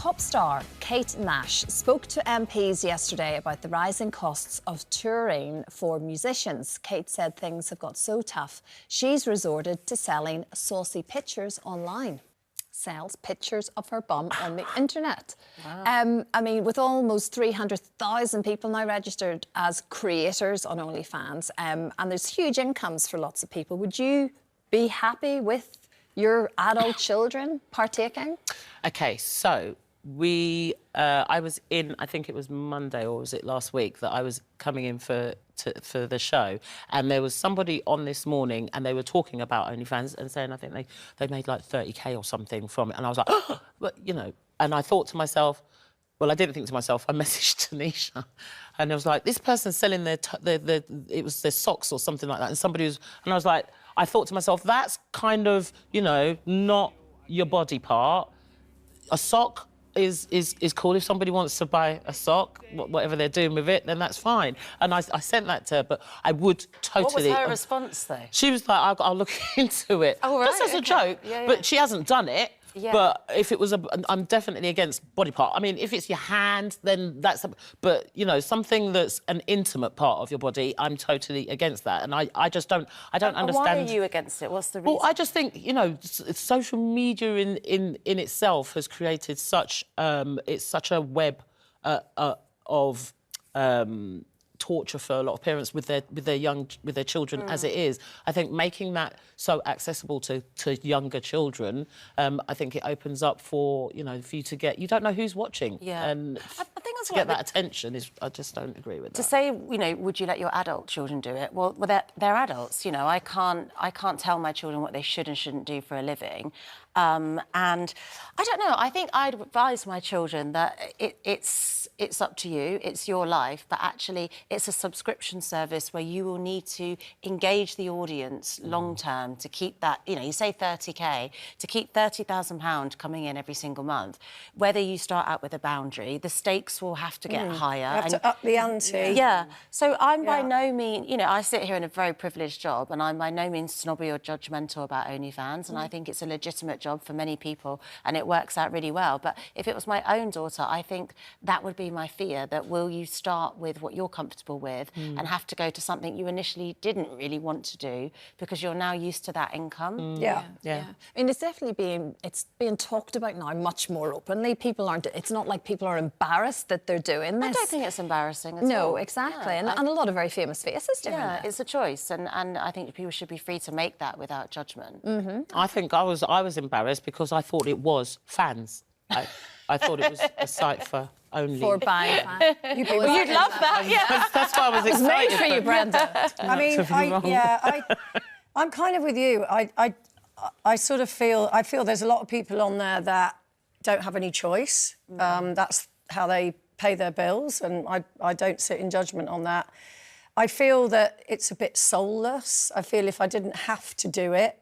Pop star Kate Nash spoke to MPs yesterday about the rising costs of touring for musicians. Kate said things have got so tough, she's resorted to selling saucy pictures online. Sells pictures of her bum on the internet. Wow. I mean, with almost 300,000 people now registered as creators on OnlyFans, and there's huge incomes for lots of people, would you be happy with your adult children partaking? Okay, so I was in, I think it was Monday or was it last week that I was coming in for the show, and there was somebody on this morning and they were talking about OnlyFans and saying I think they made like 30k or something from it, and I was like, oh, but you know, and I thought to myself, well, I didn't think to myself, I messaged Tanisha and I was like, this person's selling it was their socks or something like that, and somebody was, and I was like, I thought to myself, that's kind of, you know, not your body part. A sock is cool. If somebody wants to buy a sock, whatever they're doing with it, then that's fine. And I sent that to her, but I would totally... What was her response, though? She was like, I'll look into it. Oh, right, just as a joke, but she hasn't done it. Yeah. But if it was I'm definitely against body part. I mean, if it's your hand, then that's... But, you know, something that's an intimate part of your body, I'm totally against that. And I just don't... I don't understand... Why are you against it? What's the reason? Well, I just think, you know, social media in itself has created such... it's such a web of... torture for a lot of parents with their children as it is. I think making that so accessible to younger children, I think it opens up for, you know, for you to get... You don't know who's watching. Yeah. And I think that's to get that attention is... I just don't agree with that. To say, you know, would you let your adult children do it? Well, they're adults, you know. I can't tell my children what they should and shouldn't do for a living. And I don't know, I think I'd advise my children that it's up to you, it's your life, but actually it's a subscription service where you will need to engage the audience long term to keep that, you know, you say 30k, to keep £30,000 coming in every single month. Whether you start out with a boundary, the stakes will have to get higher. You have to up the ante. Yeah, so I'm by no means, you know, I sit here in a very privileged job and I'm by no means snobby or judgmental about OnlyFans, and I think it's a legitimate job for many people and it works out really well. But if it was my own daughter, I think that would be my fear, that will you start with what you're comfortable with and have to go to something you initially didn't really want to do because you're now used to that income. Yeah. I mean, it's definitely being talked about now much more openly. People aren't... It's not like people are embarrassed that they're doing this. I don't think it's embarrassing at all. No, exactly. Yeah, and a lot of very famous faces doing it. Yeah, it's a choice, and I think people should be free to make that without judgment. I think I was embarrassed because I thought it was fans. I thought it was a site for only... For buying fans. You'd love that, yeah. That's why I was excited. It's made for you, Brenda. I mean, I'm kind of with you. I sort of feel... I feel there's a lot of people on there that don't have any choice. That's how they pay their bills, and I don't sit in judgment on that. I feel that it's a bit soulless. I feel if I didn't have to do it,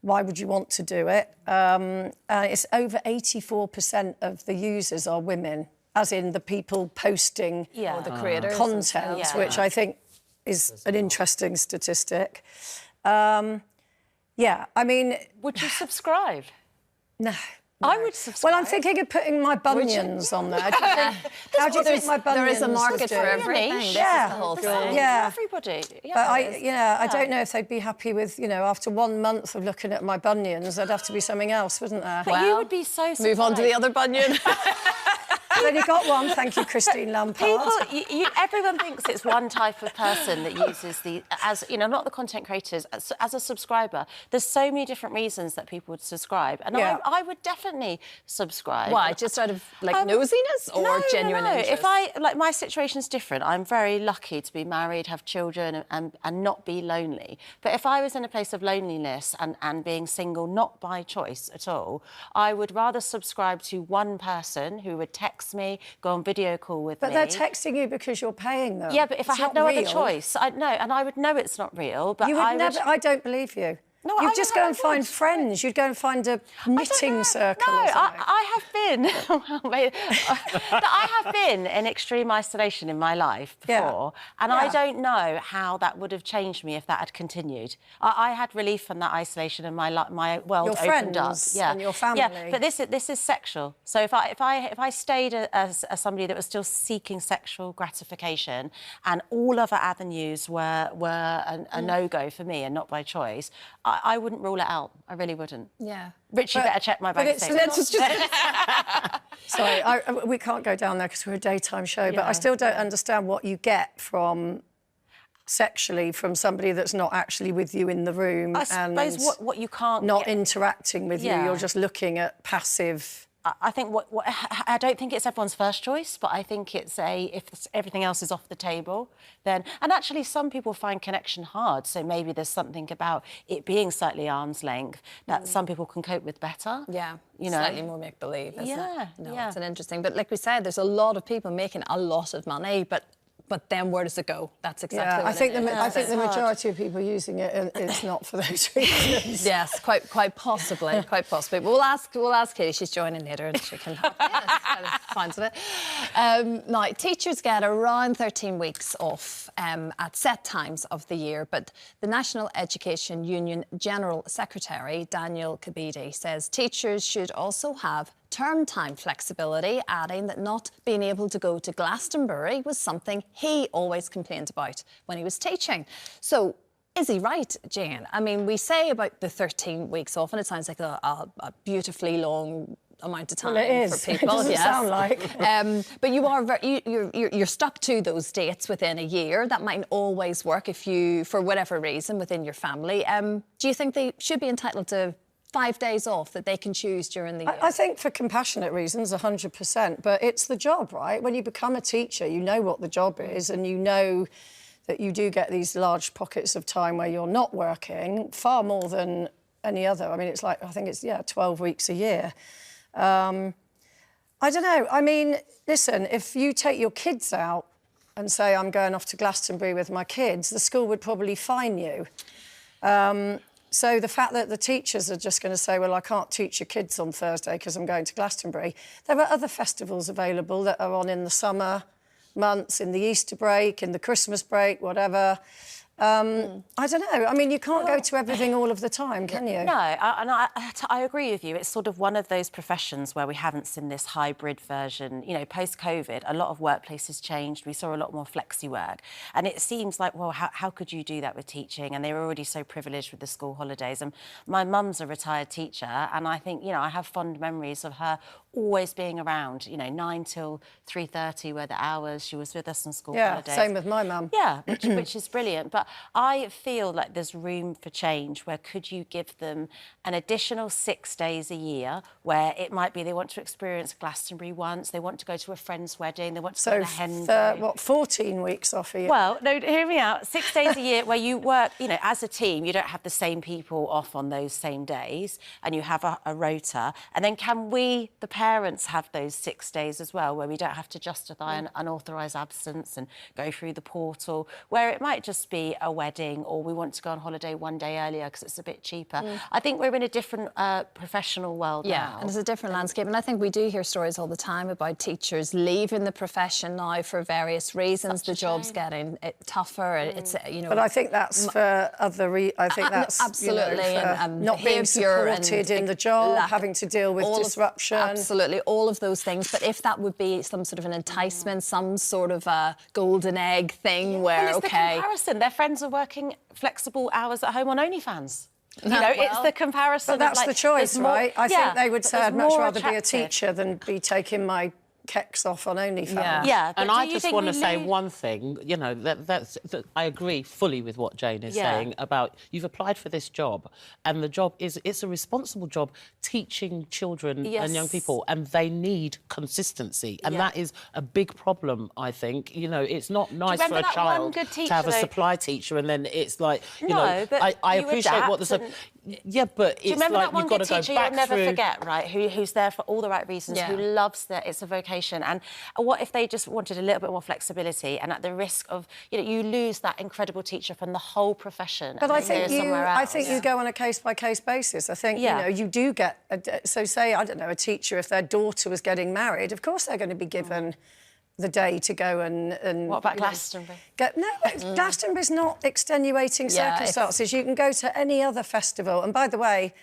why would you want to do it? It's over 84% of the users are women, as in the people posting or the creators content, which I think is an interesting statistic. I mean... Would you subscribe? No. I would subscribe. Well, I'm thinking of putting my bunions on there. How do you think my bunions... There is a market for everything. This is the whole thing. Yeah. Everybody. Yeah, but I don't know if they'd be happy with, you know, after 1 month of looking at my bunions, there'd have to be something else, wouldn't there? But you would be so surprised. Move on to the other bunion. I've only got one, thank you, Christine Lampard. Everyone thinks it's one type of person that uses as, you know, not the content creators, as a subscriber. There's so many different reasons that people would subscribe, and I would definitely subscribe. Why? Just out of, like, nosiness or genuine interest? If my situation's different. I'm very lucky to be married, have children, and not be lonely. But if I was in a place of loneliness and being single, not by choice at all, I would rather subscribe to one person who would text me, go on video call with me. But they're texting you because you're paying them. Yeah, but if I had no other choice, I'd know, and I would know it's not real, but I don't believe you. No, You'd just go and find friends. You'd go and find a knitting circle or something. I have been... I have been in extreme isolation in my life before, and I don't know how that would have changed me if that had continued. I had relief from that isolation and my world opened up. And your family. Yeah, but this is sexual. So if I stayed as somebody that was still seeking sexual gratification, and all other avenues were a no-go for me and not by choice, I wouldn't rule it out. I really wouldn't. Yeah. Rich, you better check my bank statement. Sorry, we can't go down there because we're a daytime show, but I still don't understand what you get from sexually from somebody that's not actually with you in the room. I suppose what you can't not interacting with you, you're just looking at passive. I think I don't think it's everyone's first choice, but I think it's if everything else is off the table, then... And actually, some people find connection hard, so maybe there's something about it being slightly arm's length that some people can cope with better. Yeah, you know, slightly more make-believe, isn't it? No, yeah. it's an interesting... But like we said, there's a lot of people making a lot of money, but then where does it go? That's exactly what I think the majority of people using it, it's not for those reasons. Yes, quite possibly, quite possibly. But we'll ask Katie. She's joining later, and she can help finds it. Now, teachers get around 13 weeks off at set times of the year, but the National Education Union General Secretary Daniel Kebede says teachers should also have term time flexibility, adding that not being able to go to Glastonbury was something he always complained about when he was teaching. So, is he right, Jane? I mean, we say about the 13 weeks off, and it sounds like a beautifully long amount of time for people. It doesn't sound like. But you're stuck to those dates within a year. That mightn't always work if you, for whatever reason, within your family. Do you think they should be entitled to 5 days off that they can choose during the year? I think for compassionate reasons, 100%. But it's the job, right? When you become a teacher, you know what the job is, and you know that you do get these large pockets of time where you're not working, far more than any other. I mean, it's like, I think it's, 12 weeks a year. I don't know. I mean, listen, if you take your kids out and say, I'm going off to Glastonbury with my kids, the school would probably fine you. So the fact that the teachers are just going to say, well, I can't teach your kids on Thursday because I'm going to Glastonbury. There are other festivals available that are on in the summer months, in the Easter break, in the Christmas break, whatever. I don't know. I mean, you can't go to everything all of the time, can you? No, I agree with you. It's sort of one of those professions where we haven't seen this hybrid version. You know, post-COVID, a lot of workplaces changed. We saw a lot more flexi work. And it seems like, well, how could you do that with teaching? And they were already so privileged with the school holidays. And my mum's a retired teacher, and I think, you know, I have fond memories of her always being around, you know, 9 till 3:30 were the hours she was with us on school holidays. Yeah, same with my mum. Yeah, which is brilliant. But I feel like there's room for change where could you give them an additional 6 days a year where it might be they want to experience Glastonbury once, they want to go to a friend's wedding, they want to go to a hen do. 14 weeks off a year? Well, no, hear me out. 6 days a year where you work, you know, as a team, you don't have the same people off on those same days and you have a rota. And then can we, the parents, have those 6 days as well where we don't have to justify an unauthorised absence and go through the portal, where it might just be a wedding or we want to go on holiday one day earlier because it's a bit cheaper. I think we're in a different professional world now. Yeah, and it's a different landscape. And I think we do hear stories all the time about teachers leaving the profession now for various reasons. The job's getting tougher. It's, you know... But I think that's for other I think that's, absolutely, you know, and not being supported in the job, having to deal with disruption. Absolutely, all of those things. But if that would be some sort of an enticement, some sort of a golden egg thing where, well, it's the comparison. Their friends are working flexible hours at home on OnlyFans. You know, it's the comparison. But that's like, the choice, right? I think they would say I'd much rather be a attractive. teacher than be taking my kecks off on OnlyFans. Yeah, and I just want to say one thing, you know, that I agree fully with what Jane is saying about you've applied for this job and the job it's a responsible job teaching children and young people and they need consistency and that is a big problem, I think. You know, it's not nice for a child to have a supply teacher and then it's like, you know, I appreciate what Yeah, but it's Do you remember like that one you've got good to go teacher back you'll never through... forget, right? Who's there for all the right reasons, Yeah. who loves that it's a vocation. And what if they just wanted a little bit more flexibility, and at the risk of, you lose that incredible teacher from the whole profession. But and I they think go somewhere else. you go on a case-by-case basis. I think, you do get... So say, I don't know, a teacher, if their daughter was getting married, of course they're going to be given the day to go and What about Glastonbury? Glastonbury's not extenuating circumstances. You can go to any other festival. And by the way,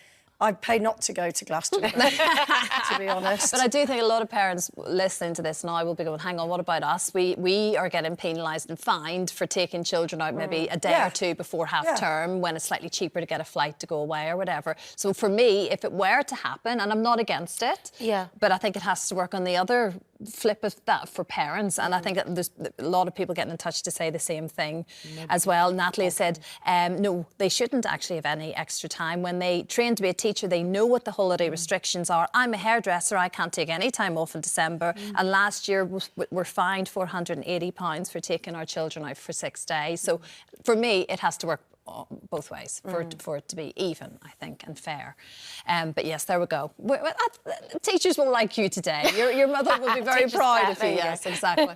I'd pay not to go to Glastonbury, to be honest. But I do think a lot of parents listening to this now will be going, hang on, what about us? We are getting penalised and fined for taking children out maybe a day or two before half-term when it's slightly cheaper to get a flight to go away or whatever. So for me, if it were to happen, and I'm not against it, but I think it has to work on the other flip of that for parents, and I think that there's a lot of people getting in touch to say the same thing as well. Natalie said, no, they shouldn't actually have any extra time. When they train to be a teacher, they know what the holiday restrictions are. I'm a hairdresser, I can't take any time off in December, and last year we're fined £480 for taking our children out for 6 days. So for me, it has to work both ways for it to be even, I think, and fair. But yes, there we go. Teachers will like you today. Your mother will be very proud of you. Yes, exactly.